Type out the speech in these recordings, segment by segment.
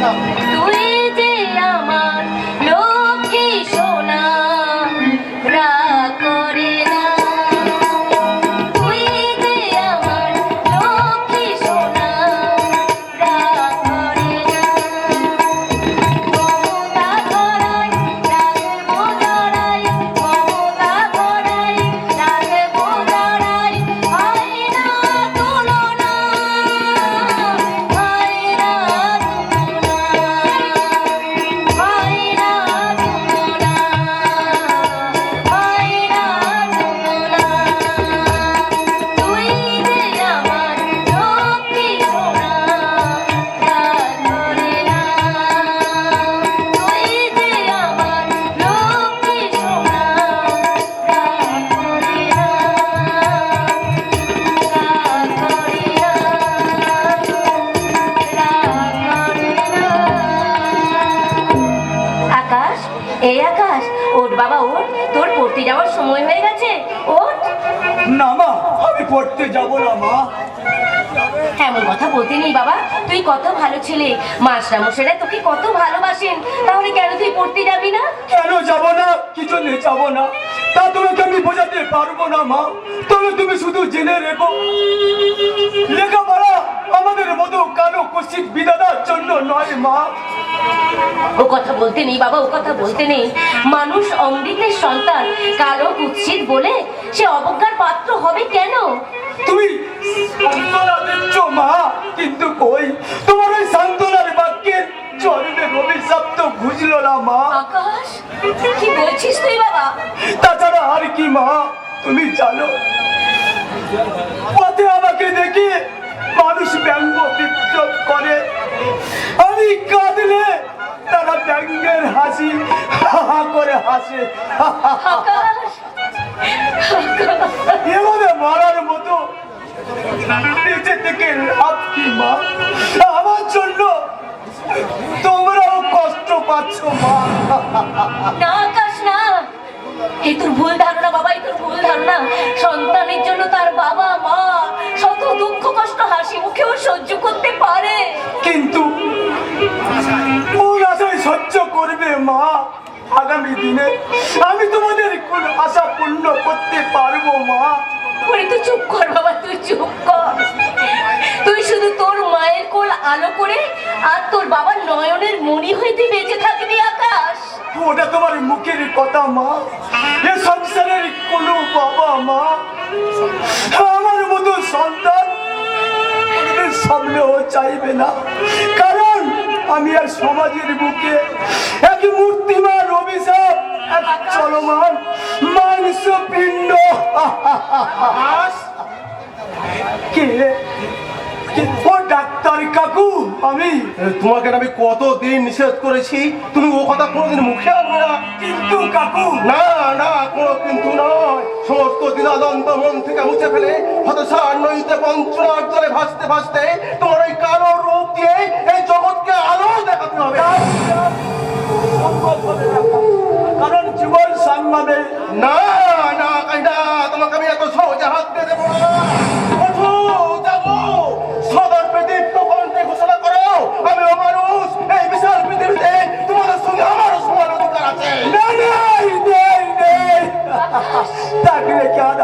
তুই যে আমার লক্ষ্মী সোনা রাগ করে না, তুই যে আমার লক্ষ্মী সোনা রাগ করে না। মমতা ধরাই রাখবো দাঁড়াই, মমতা ধরাই রাখবো দাঁড়াই, হয় না তুলনা, হয় না তুলনা, হয় না তুলনা, হয় না তুলনা। তুই যে আমার লক্ষ্মী সোনা রাগ করে না, তুই যে আমার লক্ষ্মী সোনা রাগ করে না, রাগ করে না, রাগ করে না। আকাশ, এই আকাশ, ওঠ বাবা ওঠ, তোর পড়তে যাওয়ার সময় হয়ে গেছে, ওঠ। না মা, আমি পড়তে যাব না মা। এমন কথা বলতে নেই বাবা, তুই কত ভালো ছেলে, মাস্টারমশাইরা তোকে কত ভালোবাসেন, তাহলে কেন তুই পড়তে যাবি না? কেন যাব না, কি জন্য যাব না তা তোমাকে আমি বোঝাতে পারবো না মা। তবে তুমি শুধু জেনে রেখো, লেখাপড়া আমাদের মতো কালো কুৎসিত বিধাতার জন্য নয় মা। ও কথা বলতে নেই বাবা, ও কথা বলতে নেই। মানুষ অমৃতের সন্তান, কালো কুৎসিত বলে সে অবজ্ঞার পাত্র হবে কেন? তুমি সান্ত্বনা দিচ্ছ মা, কিন্তু কই তোমার ওই সান্ত্বনার বাক্যের জন্মের অভিশাপ তো বুঝলো না মা। আকাশ, কি বলছিস তুই বাবা? তাছাড়া আর কি মা, তুমি জানো পথে আমাকে দেখে মানুষ ব্যঙ্গ বিদ্রুপ করে, আমি কাঁদলে তারা ব্যঙ্গের হাসি হা হা করে হাসে। আকাশ, এভাবে মরার মতো নিচে থেকে লাভ কি মা? আমার জন্য তোমরাও কষ্ট পাচ্ছ মা। না আকাশ না, এই তোর ভুল ধারণা বাবা, এই তোর ভুল ধারণা। সন্তানের জন্য তার বাবা মা শত দুঃখ কষ্ট হাসি মুখেও সহ্য করতে পারে, কিন্তু কোন আশায় সহ্য করবে মা? আগামী দিনে আমি তোমাদের কোন আশা পূর্ণ করতে পারবো মা? ওরে তুই চুপ কর বাবা, তুই চুপ কর। তুই শুধু তোর মায়ের কোল আলো করে আর তোর বাবার নয়নের মণি হয়ে তুই বেঁচে থাকবি আকাশ। ওটা তোমার মুখের কথা মা, এ সংসারের কোনো বাবা মা আমার মতো সন্তান ওদের সামনেও চাইবে না, কারণ আমি আর সমাজের বুকে এক মূর্তিমান অভিশাপ, এক চলমান মাংস পিণ্ড। কে ও ডাক্তার কাকু, আমি তোমাকে আমি কতদিন নিষেধ করেছি, তুমি ও কথা কোনোদিন মুখে আনবে না। কিন্তু কাকু, না না, কোনো কিন্তু নয়। সমস্ত দ্বিধাদ্বন্দ্ব মন থেকে মুছে ফেলে হতাশার নদীতে বঞ্চনার জলে ভাসতে ভাসতে তোমার ওই কালো রূপ দিয়ে এই জগৎকে আলো দেখাতে হবে। কারণ জীবন সংগ্রামে না না না, তোমাকে আমি এত সহজে হাত দিয়ে দেবো না। ওঠো, যাবো সদর পৃথিবীর কণ্ঠে ঘোষণা করো, আমি ও মানুষ, এই বিশাল পৃথিবীতে তোমাদের সঙ্গে আমারও সমান অধিকার আছে। না নেই নেই নেই, থাকলে কেন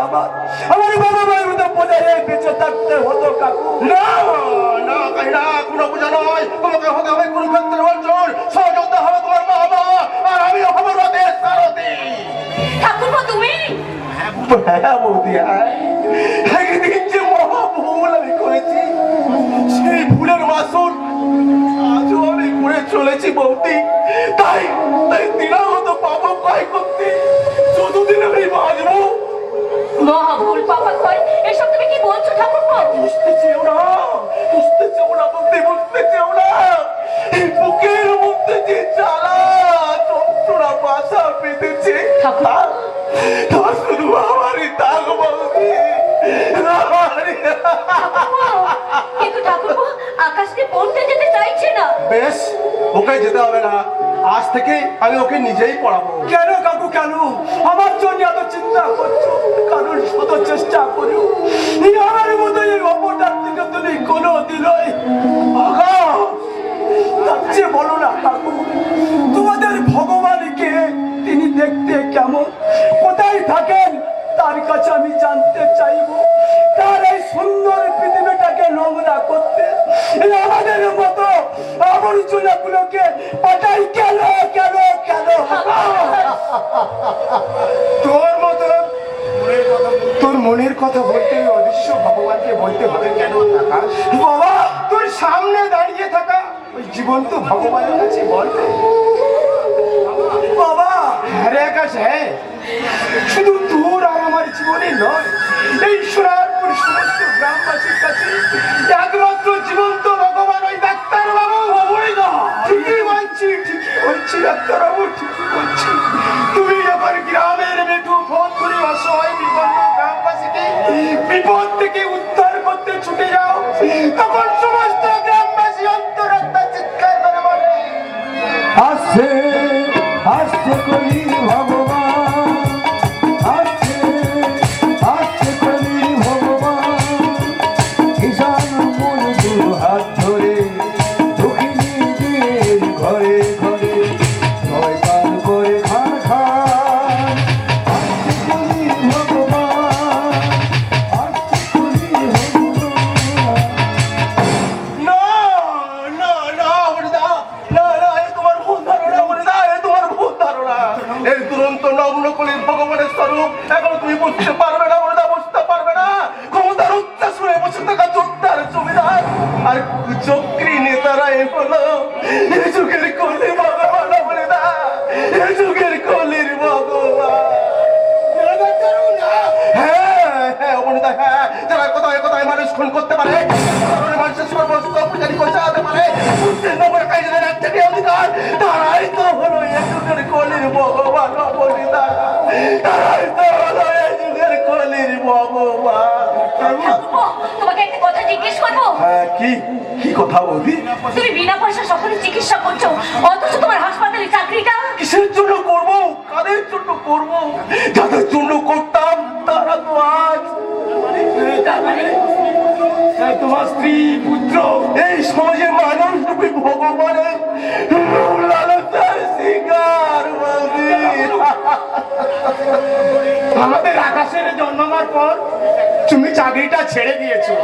আমার বাবা মায়ের মতো বোঝায় বেঁচে থাকতে হতো কাকু। না না কাহিনা, কোনো বোঝা নয়। তোমাকে হতে হবে কুরুক্ষেত্রের অর্জুন, সহযোগিতা হবে তোমার বাবা, আর আমি হবো রথের সারথি। ঠাকুরপো তুমি? হ্যাঁ বৌদি, হ্যাঁ। একদিন যে মহা ভুল আমি করেছি, সেই ভুলের মাসুল আজও আমি করে চলেছি বৌদি। তাই তাই দিনাগত পাবো কয় করতে, যতদিন আমি বাঁচবো। মহা ভুল পাপা কয়, এসব তুমি কি বলছো ঠাকুরপো? বুঝতে চেও না, বুঝতে চেও না বৌদি, বুঝতে চেও না। এই বুকের মধ্যে যে জ্বালা যন্ত্রণা বাসা পেতেছে, ঠাকুরপো, তা শুধু আমারই তাক বৌদি, আমারই। কিন্তু ঠাকুরপো আকাশকে পড়তে যেতে চাইছে না। বেশ, ওকে যেতে হবে না, আজ থেকে আমি ওকে নিজেই পড়াবো। কেন কাকু কেন আমার জন্য এত চিন্তা করছো? কারণ শত চেষ্টা করো আমার মতো এই অপরাধ থেকে তুমি কোনো দিনই তার চেয়ে আমি জানতে চাইবো তার এই সুন্দর পৃথিবীটাকে নোংরা করতে এই আমাদের মতো আবর্জনাগুলোকে পাঠাই কেন কেন কেন? তোর মতো তোর মনের কথা বলতে অদৃশ্য ভগবানকে বলতে হবে কেন আকাশ? বাবা, তোর সামনে দাঁড়িয়ে থাকা ওই জীবন্ত ভগবানের কাছে বলবে। বাবা, আরে আকাশ, হ্যাঁ, শুধু তোর আর আমার জীবনে নয়, এই সোনারপুর সমস্ত গ্রামবাসীর কাছে একমাত্র জীবন্ত ভগবান ওই ডাক্তার বাবু। ঠিকই বলছি ডাক্তার বাবু, ঠিকই বলছি। তুমি যখন গ্রামের মেঠু ফোন করে অসহায় বিপন্ন গ্রামবাসীকে বিপদ থেকে উদ্ধার করতে ছুটে যাও, তখন সমস্ত গ্রামবাসী অন্তরাত্মা চিৎকার করে বলে, আসছে আসছে কলি ভগবান, আসছে আসছে কলি ভগবান, কিষান মজদুর হাত ধরে দক্ষিণীদের ঘরে ঘরে জয়গান করে খান খান। আসছে কলি ভগবান, আসছে কলি ভগবান। না না না বলিদা, না না, এ তোমার ভুল ধারণা বলিদা, এ তোমার ভুল ধারণা। এই দুরন্ত নগ্নকলির ভগবানের স্বরূপ এখন তুমি বুঝতে পারবে না বলিদা, বুঝতে পারবে না। ক্ষমতার উচ্চাসনে বসে থাকা যোদ্ধার জমিদার আর কুচক্রী নেতারা এ হলো এ যুগের কলির ভগবান বলিদা, এ যুগের কলির ভগবান। হ্যাঁ হ্যাঁ বলিদা, হ্যাঁ, যারা কোথায় কোথায় মানুষ খুন করতে পারে, মানুষের সর্বস্ব পূজারি পৌঁছাতে পারে, তারাই তো হলো এ যুগের কলির ভগবান বলিদা, তারাই তো হলো এ যুগের কলির ভগবান। ঠাকুরপো, তোমাকে একটা কথা জিজ্ঞেস করবো? হ্যাঁ, কি কি কথা বলবি? তুমি বিনা পয়সা সকলের চিকিৎসা করছো, অথচ তোমার হাসপাতালে চাকরিটা? কিসের জন্য করব, কাদের জন্য করব? যাদের জন্য করতাম তারা তো আজ তোমার স্ত্রী পুত্র এই সমাজে মানুষ রূপী ভগবানের লালসার শিকার। আমাদের আকাশের জন্মাবার পর তুমি চাকরিটা ছেড়ে দিয়েছো,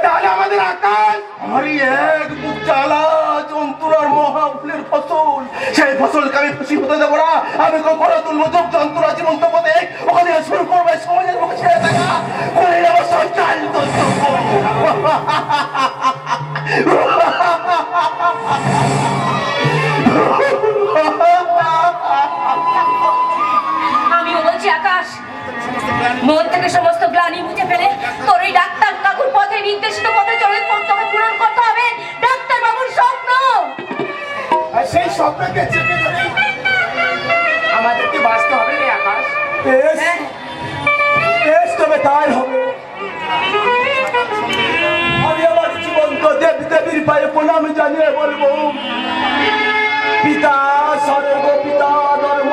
তাহলে আমাদের আকাশ আমারই এক বুক জ্বালা যন্ত্রণার মহাফুলের ফসল, সেই ফসলকে আমি খুশি হতে দেবো না। আমি কখনো তুলবো যোগ যন্ত্রণা জীবন্ত পথে, ওখানে শুরু করবে সমাজের মুখে ছেড়ে থাকা করে নেবো সঞ্চালিত। আমি বলছি আকাশ, মন থেকে সমস্ত গ্লানি মুছে ফেলে তোর ওই ডাক্তার কাকুর পথে নির্দেশিত পথে চলে তোকে পূরণ করতে হবে ডাক্তার বাবুর স্বপ্ন। আর সেই স্বপ্নকে চেপে ধরে আমাদেরকে বাঁচতে হবে রে আকাশ। বেশ বেশ, তবে তাই হবে। আমি আমার জীবন্ত দেব দেবীর পায়ে প্রণাম জানিয়ে বলবো, পিতা স্বর্গ পিতা ধর্ম